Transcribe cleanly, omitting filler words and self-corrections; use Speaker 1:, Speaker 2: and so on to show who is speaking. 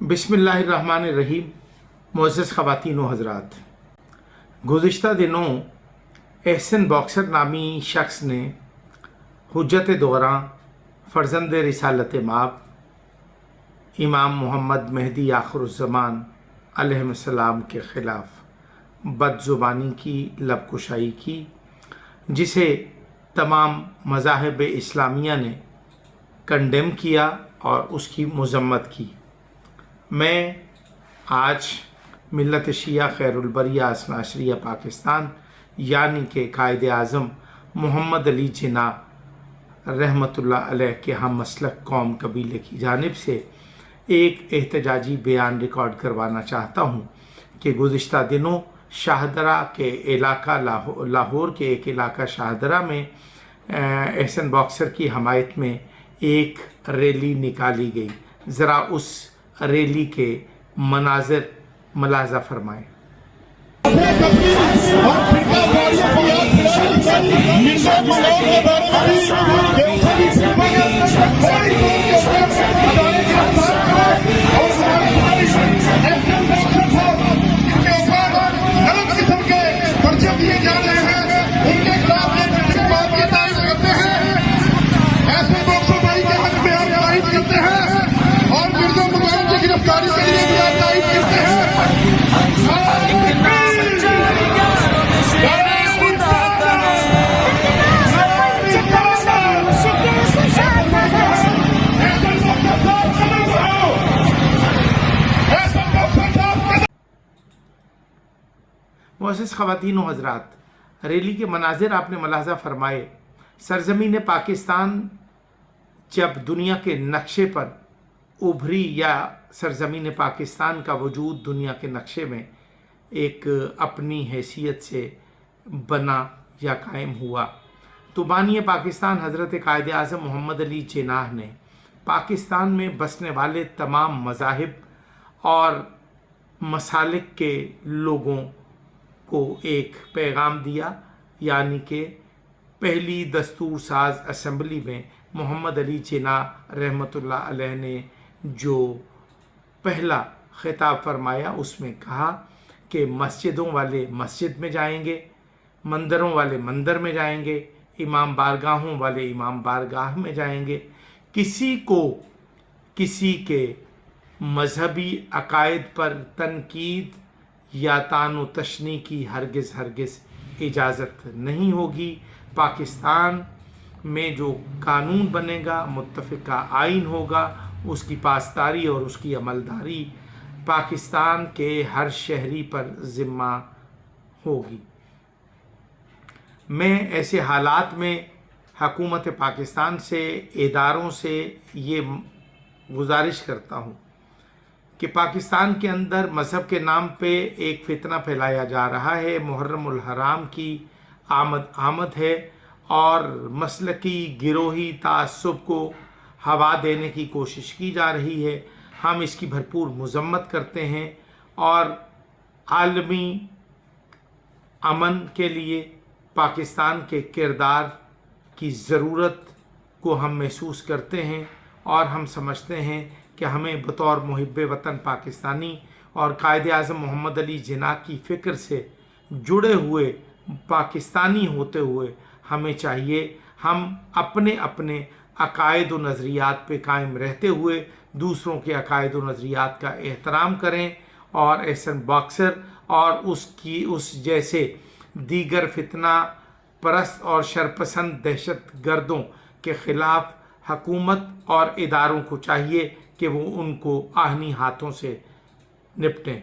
Speaker 1: बिस्मिल्लाहिर्रहमानिर्रहीम। मुअज़्ज़ज़ ख़वातीन व हज़रात, गुज़िश्ता दिनों एहसन बॉक्सर नामी शख्स ने हुज्जत दोरां फ़र्ज़ंद रिसालत माब इमाम मोहम्मद मेहदी आखिरुज़्ज़मान अलैहिस्सलाम के ख़िलाफ़ बदज़ुबानी की, लबकुशाई की, जिसे तमाम मज़ाहिब इस्लामिया ने कंडेम किया और उसकी मज़म्मत की। मैं आज मिल्लत शिया खैरुल बरिया असना अशरिया पाकिस्तान यानी कि कायद आज़म मोहम्मद अली जिन्नाह रहमतुल्लाह अलैह के हम मसलक कौम कबीले की जानिब से एक एहतजाजी बयान रिकॉर्ड करवाना चाहता हूँ कि गुज़िश्ता दिनों शाहदरा के इलाका लाहौर के एक इलाका शाहदरा में एहसन बॉक्सर की हमायत में एक रैली निकाली गई। ज़रा उस रैली के मनाज़िर मुलाज़ा फरमाएं। मुअज़्ज़ज़ ख़वातीन व हज़रात, रैली के मनाज़िर आपने मुलाज़ा फरमाए। सरज़मीन पाकिस्तान जब दुनिया के नक्शे पर उभरी या सरज़मीन पाकिस्तान का वजूद दुनिया के नक्शे में एक अपनी हैसियत से बना या कायम हुआ, तो बानी पाकिस्तान हज़रत कायद आज़म मोहम्मद अली जिन्नाह ने पाकिस्तान में बसने वाले तमाम मज़ाहिब और मसालिक के लोगों को एक पैगाम दिया, यानी कि पहली दस्तूर साज असम्बली में मोहम्मद अली जिन्नाह रहमतुल्लाह अलैह ने जो पहला खिताब फरमाया, उसमें कहा कि मस्जिदों वाले मस्जिद में जाएंगे, मंदिरों वाले मंदिर में जाएंगे, इमाम बारगाहों वाले इमाम बारगाह में जाएंगे। किसी को किसी के मजहबी अकायद पर तनकीद या तानो तशनी की हरगिज़ इजाज़त नहीं होगी। पाकिस्तान में जो कानून बनेगा, मुत्तफ़िका आइन होगा, उसकी पासदारी और उसकी अमलदारी पाकिस्तान के हर शहरी पर ज़िम्मा होगी। मैं ऐसे हालात में हुकूमत पाकिस्तान से, इदारों से ये गुजारिश करता हूँ कि पाकिस्तान के अंदर मज़हब के नाम पे एक फ़ितना फैलाया जा रहा है। मुहर्रमुल हराम की आमद है और मसलकी गिरोही तासुब को हवा देने की कोशिश की जा रही है। हम इसकी भरपूर मज़म्मत करते हैं और आलमी अमन के लिए पाकिस्तान के किरदार की ज़रूरत को हम महसूस करते हैं और हम समझते हैं कि हमें बतौर मुहिब्बे वतन पाकिस्तानी और कायद आज़म मोहम्मद अली जिन्नाह की फ़िक्र से जुड़े हुए पाकिस्तानी होते हुए हमें चाहिए हम अपने अपने अकायद व नज़रियात पे कायम रहते हुए दूसरों के अकायद व नज़रियात का एहतराम करें और एहसन बॉक्सर और उसकी उस जैसे दीगर फितना परस्त और शरपसंद दहशत गर्दों के ख़िलाफ़ हुकूमत और इदारों को चाहिए कि वो उनको आहनी हाथों से निपटें।